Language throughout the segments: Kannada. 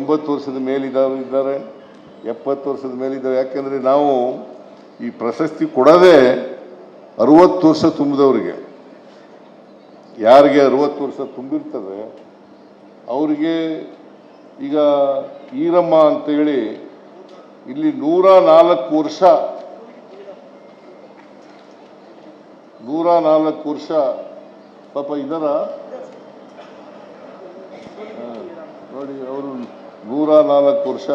80 ವರ್ಷದ ಮೇಲಿದ್ದಾರೆ, 70 ವರ್ಷದ ಮೇಲಿದ್ದಾವೆ. ಯಾಕೆಂದರೆ ನಾವು ಈ ಪ್ರಶಸ್ತಿ ಕೊಡೋದೇ 60 ವರ್ಷ ತುಂಬಿದವರಿಗೆ. ಯಾರಿಗೆ 60 ವರ್ಷ ತುಂಬಿರ್ತದೆ ಅವರಿಗೆ ಈಗ ಈರಮ್ಮ ಅಂತೇಳಿ ಇಲ್ಲಿ 104 ವರ್ಷ ಪಾಪ ಇದರ ನೋಡಿ, ಅವರು 104 ವರ್ಷ,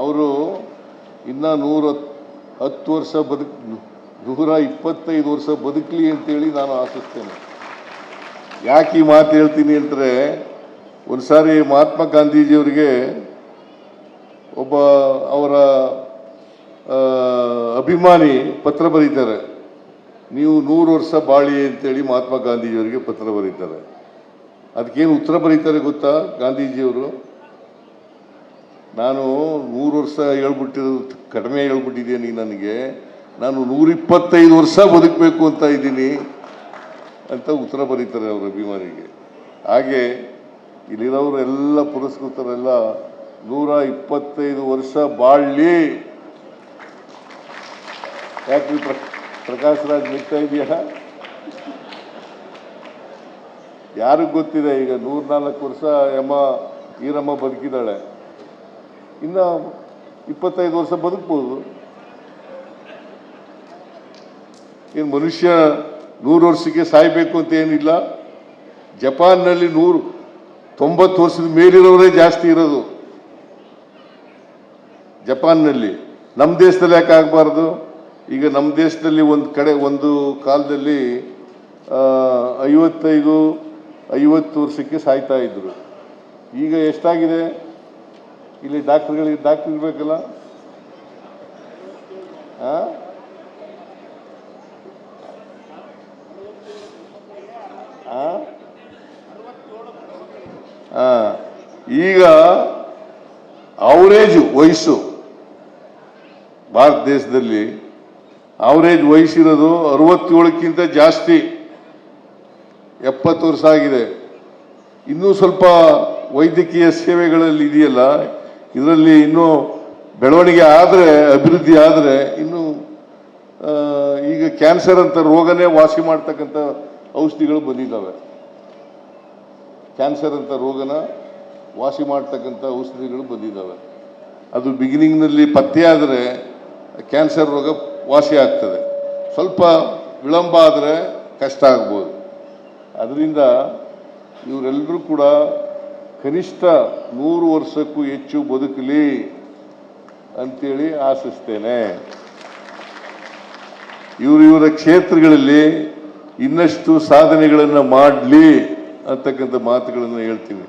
ಅವರು ಇನ್ನ 110 ವರ್ಷ 125 ವರ್ಷ ಬದುಕಲಿ ಅಂತೇಳಿ ನಾನು ಆಶಿಸ್ತೇನೆ. ಯಾಕೆ ಈ ಮಾತು ಹೇಳ್ತೀನಿ ಅಂದರೆ, ಒಂದ್ಸಾರಿ ಮಹಾತ್ಮ ಗಾಂಧೀಜಿಯವರಿಗೆ ಒಬ್ಬ ಅವರ ಅಭಿಮಾನಿ ಪತ್ರ ಬರೀತಾರೆ, ನೀವು 100 ವರ್ಷ ಬಾಳಿ ಅಂತೇಳಿ ಮಹಾತ್ಮ ಗಾಂಧೀಜಿಯವರಿಗೆ ಪತ್ರ ಬರೀತಾರೆ. ಅದಕ್ಕೇನು ಉತ್ತರ ಬರೀತಾರೆ ಗೊತ್ತಾ ಗಾಂಧೀಜಿಯವರು? ನಾನು 100 ವರ್ಷ ಹೇಳ್ಬಿಟ್ಟಿರೋದು ಕಡಿಮೆ ಹೇಳ್ಬಿಟ್ಟಿದ್ದೀನಿ, ನನಗೆ ನಾನು 125 ವರ್ಷ ಬದುಕಬೇಕು ಅಂತ ಇದ್ದೀನಿ ಅಂತ ಉತ್ತರ ಬರೀತಾರೆ ಅವ್ರ ಅಭಿಮಾನಿಗೆ. ಹಾಗೆ ಇಲ್ಲಿರೋರೆಲ್ಲ ಪುರಸ್ಕೃತರೆಲ್ಲ 125 ವರ್ಷ ಬಾಳ್ಲಿ. ಯಾಕೆ ಪ್ರಕಾಶ್ ರಾಜ್ ನಿಗ್ತಾ ಇದೆಯಾ? ಯಾರಿಗೂ ಗೊತ್ತಿದೆ ಈಗ 104 ವರ್ಷ ಈರಮ್ಮ ಬದುಕಿದ್ದಾಳೆ, ಇನ್ನು 25 ವರ್ಷ ಬದುಕ್ಬೋದು. ಏನು ಮನುಷ್ಯ 100 ವರ್ಷಕ್ಕೆ ಸಾಯ್ಬೇಕು ಅಂತ ಏನಿಲ್ಲ. ಜಪಾನ್ನಲ್ಲಿ 90 ವರ್ಷದ ಮೇಲಿರೋರೇ ಜಾಸ್ತಿ ಇರೋದು ಜಪಾನ್ನಲ್ಲಿ. ನಮ್ಮ ದೇಶದಲ್ಲಿ ಯಾಕೆ ಆಗಬಾರ್ದು? ಈಗ ನಮ್ಮ ದೇಶದಲ್ಲಿ ಒಂದು ಕಾಲದಲ್ಲಿ 50 ವರ್ಷಕ್ಕೆ ಸಾಯ್ತಾ ಇದ್ರು. ಈಗ ಎಷ್ಟಾಗಿದೆ? ಇಲ್ಲಿ ಡಾಕ್ಟರ್ ಇರ್ಬೇಕಲ್ಲ, ಈಗ ಅವರೇಜ್ ವಯಸ್ಸು ಭಾರತ ದೇಶದಲ್ಲಿ ಅವರೇಜ್ ವಯಸ್ಸಿರೋದು 67ಕ್ಕಿಂತ ಜಾಸ್ತಿ, 70 ವರ್ಷ ಆಗಿದೆ. ಇನ್ನೂ ಸ್ವಲ್ಪ ವೈದ್ಯಕೀಯ ಸೇವೆಗಳಲ್ಲಿ ಇದೆಯಲ್ಲ, ಇದರಲ್ಲಿ ಇನ್ನೂ ಬೆಳವಣಿಗೆ ಆದರೆ, ಅಭಿವೃದ್ಧಿ ಆದರೆ ಇನ್ನೂ ಈಗ ಕ್ಯಾನ್ಸರ್ ಅಂತ ರೋಗನೇ ವಾಸಿ ಮಾಡ್ತಕ್ಕಂಥ ಔಷಧಿಗಳು ಬಂದಿದ್ದಾವೆ. ಕ್ಯಾನ್ಸರ್ ಅಂತ ರೋಗನ ವಾಸಿ ಮಾಡ್ತಕ್ಕಂಥ ಔಷಧಿಗಳು ಬಂದಿದ್ದಾವೆ. ಅದು ಬಿಗಿನಿಂಗ್ನಲ್ಲಿ ಪತ್ತೆ ಆದರೆ ಕ್ಯಾನ್ಸರ್ ರೋಗ ವಾಸಿ ಆಗ್ತದೆ, ಸ್ವಲ್ಪ ವಿಳಂಬ ಆದರೆ ಕಷ್ಟ ಆಗ್ಬೋದು. ಅದರಿಂದ ಇವರೆಲ್ಲರೂ ಕೂಡ ಕನಿಷ್ಠ 100 ವರ್ಷಕ್ಕೂ ಹೆಚ್ಚು ಬದುಕಲಿ ಅಂತೇಳಿ ಆಶಿಸ್ತೇನೆ. ಇವರ ಕ್ಷೇತ್ರಗಳಲ್ಲಿ ಇನ್ನಷ್ಟು ಸಾಧನೆಗಳನ್ನು ಮಾಡಲಿ ಅಂತಕ್ಕಂಥ ಮಾತುಗಳನ್ನು ಹೇಳ್ತೀನಿ.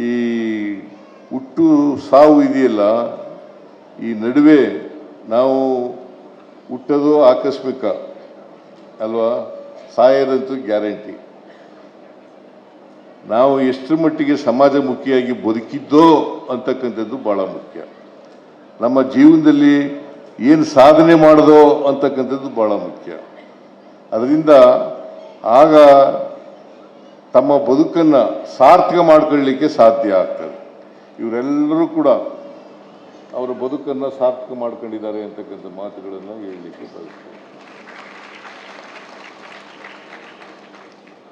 ಈ ಹುಟ್ಟು ಸಾವು ಇದೆಯಲ್ಲ, ಈ ನಡುವೆ ನಾವು ಹುಟ್ಟೋದು ಆಕಸ್ಮಿಕ ಅಲ್ವಾ, ಸಾಯೋದಂತೂ ಗ್ಯಾರಂಟಿ. ನಾವು ಎಷ್ಟರ ಮಟ್ಟಿಗೆ ಸಮಾಜಮುಖಿಯಾಗಿ ಬದುಕಿದ್ದೋ ಅಂತಕ್ಕಂಥದ್ದು ಬಹಳ ಮುಖ್ಯ. ನಮ್ಮ ಜೀವನದಲ್ಲಿ ಏನು ಸಾಧನೆ ಮಾಡೋದೋ ಅಂತಕ್ಕಂಥದ್ದು ಬಹಳ ಮುಖ್ಯ. ಅದರಿಂದ ಆಗ ತಮ್ಮ ಬದುಕನ್ನು ಸಾರ್ಥಕ ಮಾಡ್ಕೊಳ್ಳಲಿಕ್ಕೆ ಸಾಧ್ಯ ಆಗ್ತದೆ. ಇವರೆಲ್ಲರೂ ಕೂಡ ಅವರ ಬದುಕನ್ನು ಸಾರ್ಥಕ ಮಾಡ್ಕೊಂಡಿದ್ದಾರೆ ಅಂತಕ್ಕಂಥ ಮಾತುಗಳನ್ನು ಹೇಳಲಿಕ್ಕೆ ಬಯಸ್ತೇನೆ.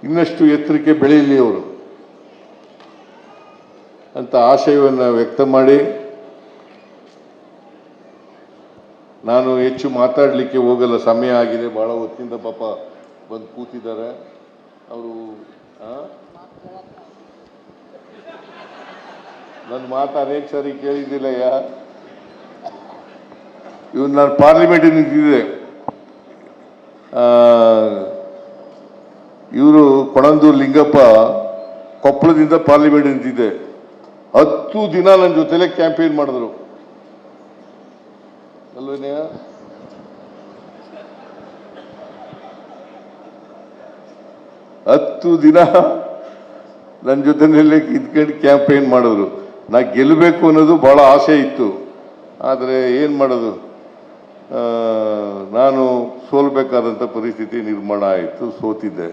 ಇನ್ನಷ್ಟು ಎತ್ತರಕ್ಕೆ ಬೆಳೆಯಲಿ ಅವರು ಅಂತ ಆಶಯವನ್ನು ವ್ಯಕ್ತ ಮಾಡಿ, ನಾನು ಹೆಚ್ಚು ಮಾತಾಡಲಿಕ್ಕೆ ಹೋಗಲ್ಲ, ಸಮಯ ಆಗಿದೆ. ಬಹಳ ಹೊತ್ತಿಂದ ಪಾಪ ಬಂದು ಕೂತಿದ್ದಾರೆ ಅವರು. ನನ್ನ ಮಾತು ಅನೇಕ ಸಾರಿ ಕೇಳಿದ್ದಿಲ್ಲಯ್ಯ. ಇವನು ನಾನು ಪಾರ್ಲಿಮೆಂಟಿಗೆ ನಿಂತಿದ್ದೆ, ಇವರು ಕೊಣಂದೂರು ಲಿಂಗಪ್ಪ ಕೊಪ್ಪಳದಿಂದ ಪಾರ್ಲಿಮೆಂಟ್ ನಿಂತಿದ್ದೆ. 10 ದಿನ ನನ್ನ ಜೊತೆಲೆ ಕ್ಯಾಂಪೇನ್ ಮಾಡಿದ್ರು ಅಲ್ವೇನೆಯ. 10 ದಿನ ನನ್ನ ಜೊತೆನಲ್ಲೇ ಇದ್ಕೊಂಡು ಕ್ಯಾಂಪೇನ್ ಮಾಡಿದ್ರು. ನಾ ಗೆಲ್ಲಬೇಕು ಅನ್ನೋದು ಭಾಳ ಆಸೆ ಇತ್ತು, ಆದರೆ ಏನು ಮಾಡೋದು, ನಾನು ಸೋಲ್ಬೇಕಾದಂಥ ಪರಿಸ್ಥಿತಿ ನಿರ್ಮಾಣ ಆಯಿತು, ಸೋತಿದ್ದೆ.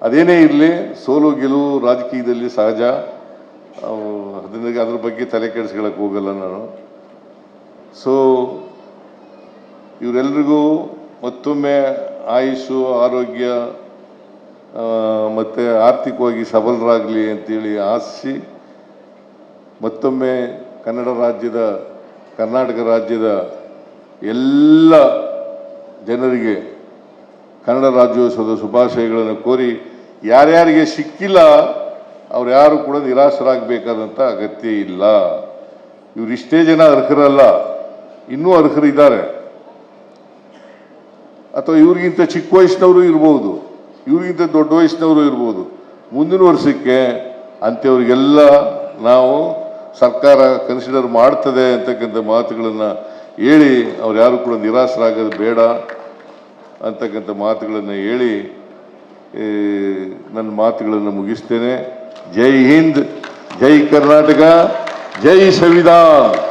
ಅದೇನೇ ಇರಲಿ, ಸೋಲು ಗೆಲುವು ರಾಜಕೀಯದಲ್ಲಿ ಸಹಜ. ಅದ್ರ ಬಗ್ಗೆ ತಲೆ ಕೆಡಿಸ್ಕೊಳ್ಳೋಕೆ ಹೋಗಲ್ಲ ನಾನು. ಸೊ ಇವರೆಲ್ರಿಗೂ ಮತ್ತೊಮ್ಮೆ ಆಯುಷು, ಆರೋಗ್ಯ ಮತ್ತು ಆರ್ಥಿಕವಾಗಿ ಸಬಲರಾಗಲಿ ಅಂತೇಳಿ ಆಶಿಸಿ ಮತ್ತೊಮ್ಮೆ ಕರ್ನಾಟಕ ರಾಜ್ಯದ ಎಲ್ಲ ಜನರಿಗೆ ಕನ್ನಡ ರಾಜ್ಯೋತ್ಸವದ ಶುಭಾಶಯಗಳನ್ನು ಕೋರಿ, ಯಾರ್ಯಾರಿಗೆ ಸಿಕ್ಕಿಲ್ಲ ಅವ್ರು ಯಾರು ಕೂಡ ನಿರಾಶರಾಗಬೇಕಾದಂಥ ಅಗತ್ಯ ಇಲ್ಲ. ಇವರಿಷ್ಟೇ ಜನ ಅರ್ಹರಲ್ಲ, ಇನ್ನೂ ಅರ್ಹರಿದ್ದಾರೆ. ಅಥವಾ ಇವ್ರಿಗಿಂತ ಚಿಕ್ಕ ವಯಸ್ಸಿನವರು ಇರ್ಬೋದು, ಇವ್ರಿಗಿಂತ ದೊಡ್ಡ ವಯಸ್ಸಿನವರು ಇರ್ಬೋದು. ಮುಂದಿನ ವರ್ಷಕ್ಕೆ ಅಂಥವ್ರಿಗೆಲ್ಲ ನಾವು ಸರ್ಕಾರ ಕನ್ಸಿಡರ್ ಮಾಡ್ತದೆ ಅಂತಕ್ಕಂಥ ಮಾತುಗಳನ್ನು ಹೇಳಿ, ಅವ್ರು ಯಾರು ಕೂಡ ನಿರಾಶರಾಗೋದು ಬೇಡ ಅಂತಕ್ಕಂಥ ಮಾತುಗಳನ್ನು ಹೇಳಿ ನನ್ನ ಮಾತುಗಳನ್ನು ಮುಗಿಸ್ತೇನೆ. ಜೈ ಹಿಂದ್, ಜೈ ಕರ್ನಾಟಕ, ಜೈ ಸಂವಿಧಾನ.